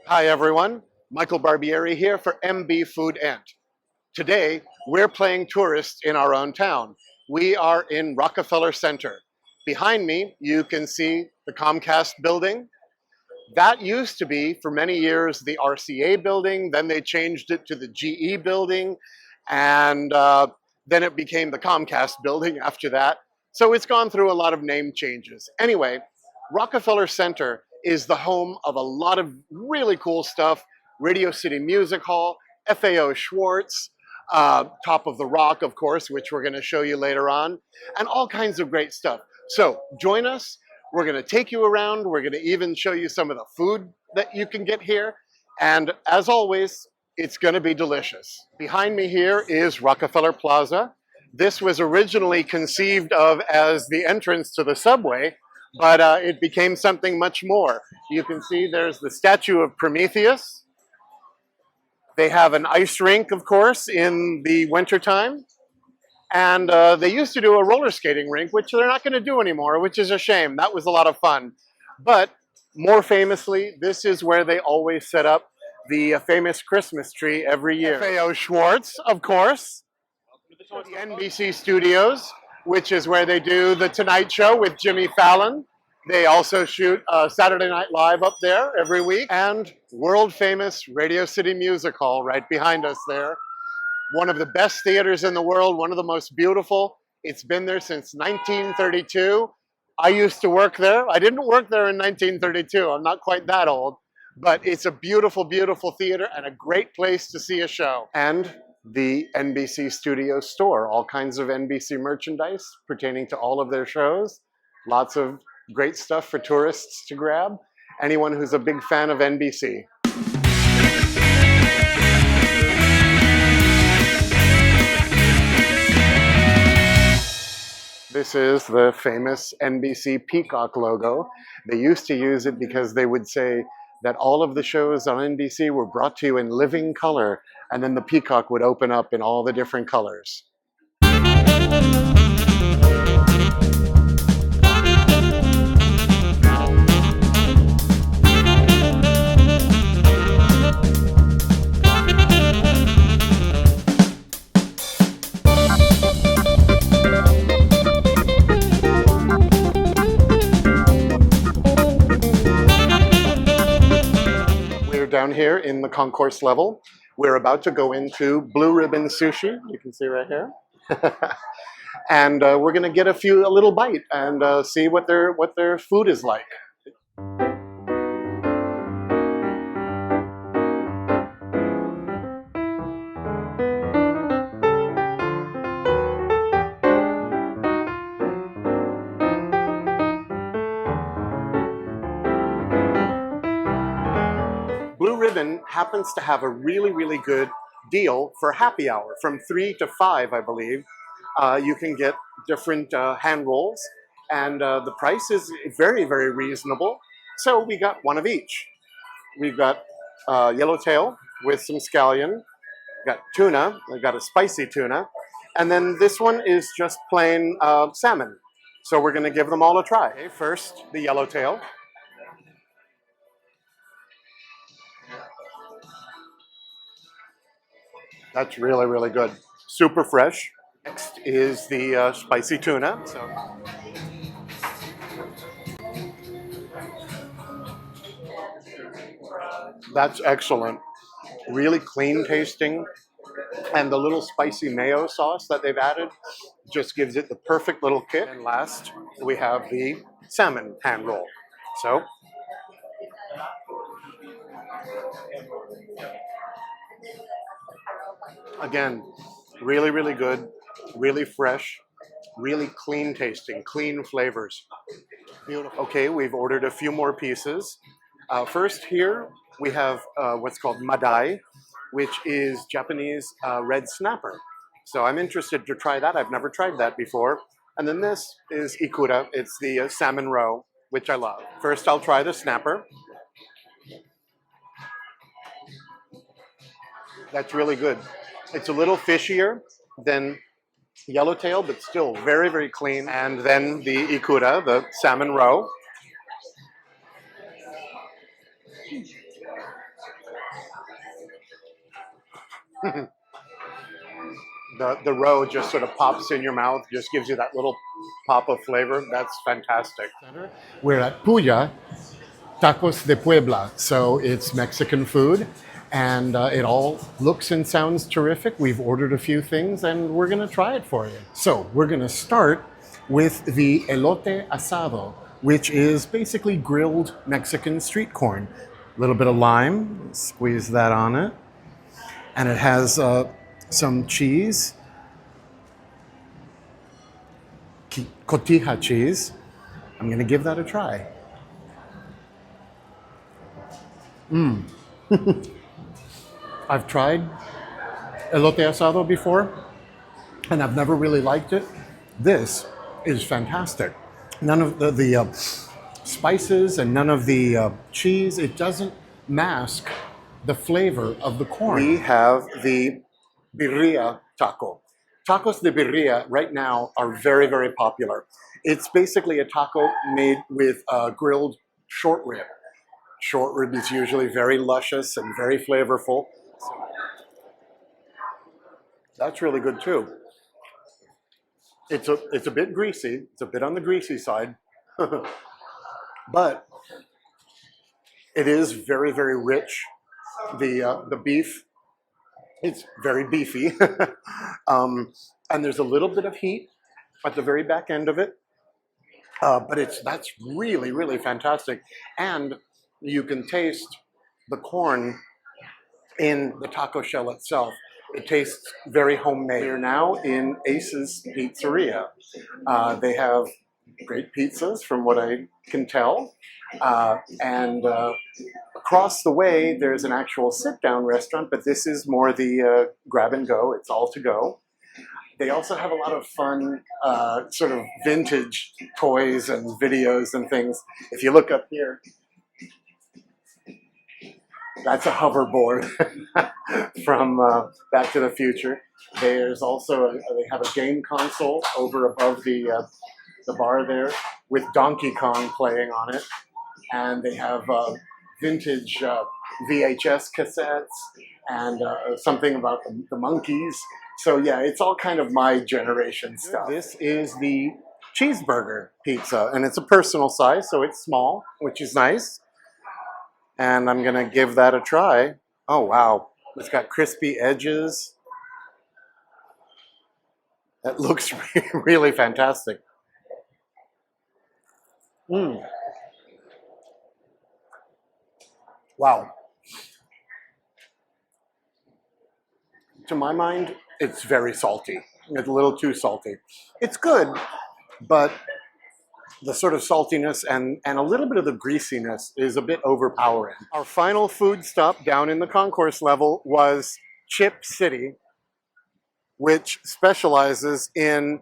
Hi everyone, Michael Barbieri here for MB Food Ent. Today, we're playing tourists in our own town. We are in Rockefeller Center. Behind me, you can see the Comcast building. That used to be, for many years, the RCA building, then they changed it to the GE building, and then it became the Comcast building after that. So it's gone through a lot of name changes. Anyway, Rockefeller Center is the home of a lot of really cool stuff. Radio City Music Hall, FAO Schwartz, Top of the Rock, of course, which we're going to show you later on, and all kinds of great stuff. So join us. We're going to take you around. We're going to even show you some of the food that you can get here. And as always, it's going to be delicious. Behind me here is Rockefeller Plaza. This was originally conceived of as the entrance to the subway, but it became something much more. You can see there's the statue of Prometheus. They have an ice rink, of course, in the wintertime. And they used to do a roller skating rink, which they're not going to do anymore, which is a shame. That was a lot of fun. But more famously, this is where they always set up the famous Christmas tree every year. FAO Schwartz, of course. The NBC Studios, which is where they do The Tonight Show with Jimmy Fallon. They also shoot Saturday Night Live up there every week. And world famous Radio City Music Hall right behind us there. One of the best theaters in the world, one of the most beautiful. It's been there since 1932. I used to work there. I didn't work there in 1932. I'm not quite that old. But it's a beautiful, beautiful theater and a great place to see a show. And the NBC Studio store, all kinds of NBC merchandise pertaining to all of their shows. Lots of great stuff for tourists to grab. Anyone who's a big fan of NBC. This is the famous NBC Peacock logo. They used to use it because they would say that all of the shows on NBC were brought to you in living color, and then the peacock would open up in all the different colors. Down here in the concourse level, we're about to go into Blue Ribbon Sushi. You can see right here, and we're going to get a little bite and see what their food is like. Blue Ribbon happens to have a really, really good deal for happy hour. From 3 to 5, I believe, you can get different hand rolls, and the price is very, very reasonable. So we got one of each. We've got yellowtail with some scallion, got tuna, I got a spicy tuna, and then this one is just plain salmon. So we're going to give them all a try. Okay, first, the yellowtail. That's really, really good. Super fresh. Next is the spicy tuna. That's excellent. Really clean tasting. And the little spicy mayo sauce that they've added just gives it the perfect little kick. And last, we have the salmon hand roll. So, again, really, really good, really fresh, really clean tasting, clean flavors. Beautiful. Okay, we've ordered a few more pieces. First here, we have what's called madai, which is Japanese red snapper. So I'm interested to try that. I've never tried that before. And then this is ikura. It's the salmon roe, which I love. First, I'll try the snapper. That's really good. It's a little fishier than yellowtail, but still very, very clean. And then the ikura, the salmon roe. The roe just sort of pops in your mouth, just gives you that little pop of flavor. That's fantastic. We're at Puya, Tacos de Puebla. So it's Mexican food, and it all looks and sounds terrific. We've ordered a few things, and we're going to try it for you. So we're going to start with the elote asado, which is basically grilled Mexican street corn. A little bit of lime, squeeze that on it. And it has some cheese, cotija cheese. I'm going to give that a try. I've tried elote asado before, and I've never really liked it. This is fantastic. None of the spices and none of the cheese, it doesn't mask the flavor of the corn. We have the birria taco. Tacos de birria right now are very, very popular. It's basically a taco made with grilled short rib. Short rib is usually very luscious and very flavorful. That's really good too. It's a bit greasy. It's a bit on the greasy side, but it is very, very rich. The beef, it's very beefy, and there's a little bit of heat at the very back end of it. But that's really, really fantastic, and you can taste the corn in the taco shell itself. It tastes very homemade. We're now in Ace's Pizzeria. They have great pizzas from what I can tell. And across the way, there's an actual sit-down restaurant, but this is more the grab and go. It's all to go. They also have a lot of fun sort of vintage toys and videos and things. If you look up here, that's a hoverboard from Back to the Future. There's also they have a game console over above the bar there with Donkey Kong playing on it, and they have vintage VHS cassettes and something about the monkeys. So yeah, it's all kind of my generation stuff. This is the cheeseburger pizza, and it's a personal size, so it's small, which is nice. And I'm gonna give that a try. Oh wow, it's got crispy edges. That looks really fantastic. Wow. To my mind, it's very salty. It's a little too salty. It's good, but the sort of saltiness and a little bit of the greasiness is a bit overpowering. Our final food stop down in the concourse level was Chip City, which specializes in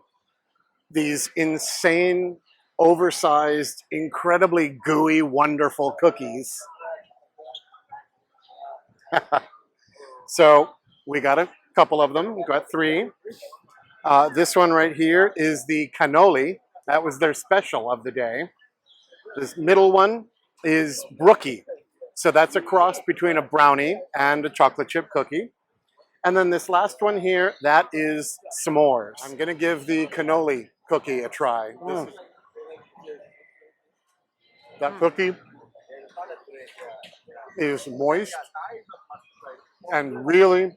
these insane, oversized, incredibly gooey, wonderful cookies. So we got a couple of them. We got 3. This one right here is the cannoli. That was their special of the day. This middle one is brookie. So that's a cross between a brownie and a chocolate chip cookie. And then this last one here, that is s'mores. I'm gonna give the cannoli cookie a try. That cookie is moist and really,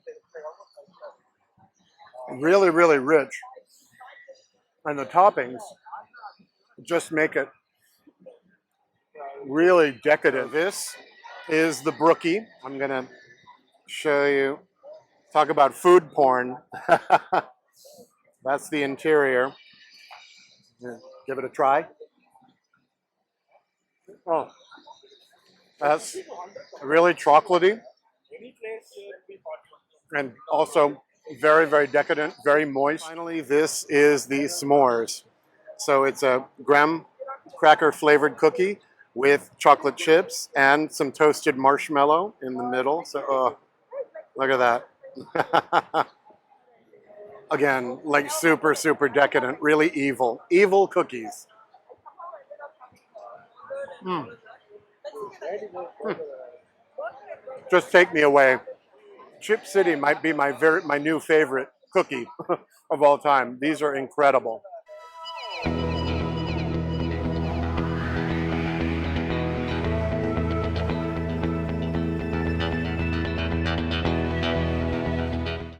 really, really rich. And the toppings just make it really decadent. This is the brookie. I'm gonna show you, talk about food porn. That's the interior. Give it a try. Oh, that's really chocolatey and also very, very decadent, very moist. Finally, this is the s'mores. So it's a graham cracker flavored cookie with chocolate chips and some toasted marshmallow in the middle. So, look at that. Again, like super, super decadent, really evil. Evil cookies. Just take me away. Chip City might be my new favorite cookie of all time. These are incredible.